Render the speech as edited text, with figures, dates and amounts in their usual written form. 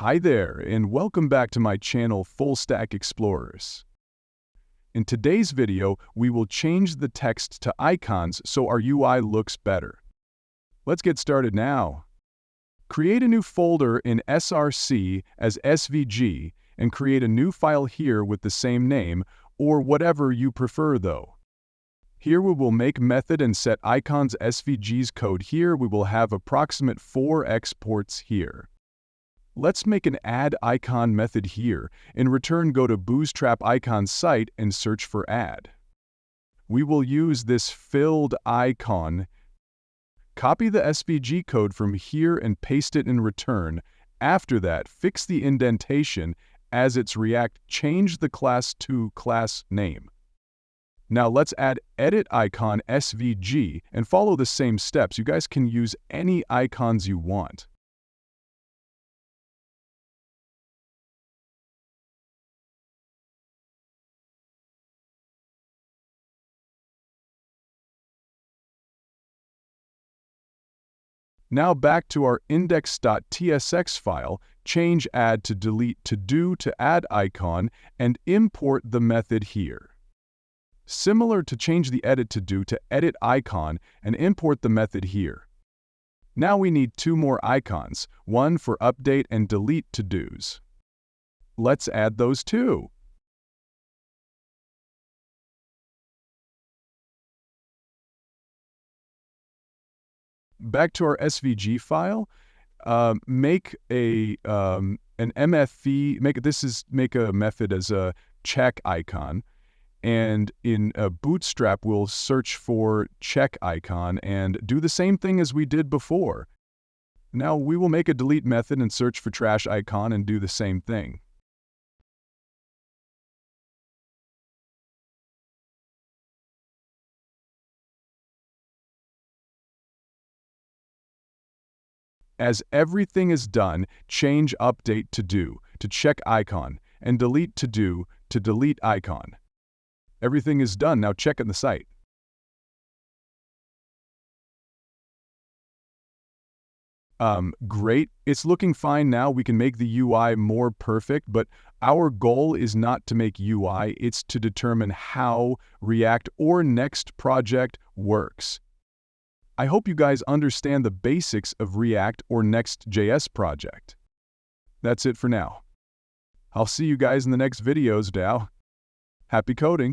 Hi there, and welcome back to my channel Full Stack Explorers. In today's video, we will change the text to icons so our UI looks better. Let's get started now. Create a new folder in src as svg and create a new file here with the same name, or whatever you prefer though. Here we will make method and set icons svg's code here. We will have approximate 4 exports here. Let's make an add icon method here. In return, go to Bootstrap icon site and search for add. We will use this filled icon. Copy the SVG code from here and paste it in return. After that, fix the indentation as it's React. Change the class to class name. Now let's add edit icon SVG and follow the same steps. You guys can use any icons you want. Now back to our index.tsx file, change add to delete to do to add icon and import the method here. Similar to change the edit to do to edit icon and import the method here. Now we need 2 more icons, one for update and delete to-dos. Let's add those too. Back to our SVG file, make an MFV, make a method as a check icon, and in Bootstrap we'll search for check icon and do the same thing as we did before. Now we will make a delete method and search for trash icon and do the same thing. As everything is done, change update to do to check icon and delete to do to delete icon. Everything is done. Now check in the site. Great. It's looking fine now. We can make the UI more perfect, but our goal is not to make UI. It's to determine how React or Next project works. I hope you guys understand the basics of React or Next.js project. That's it for now. I'll see you guys in the next videos, Dow. Happy coding!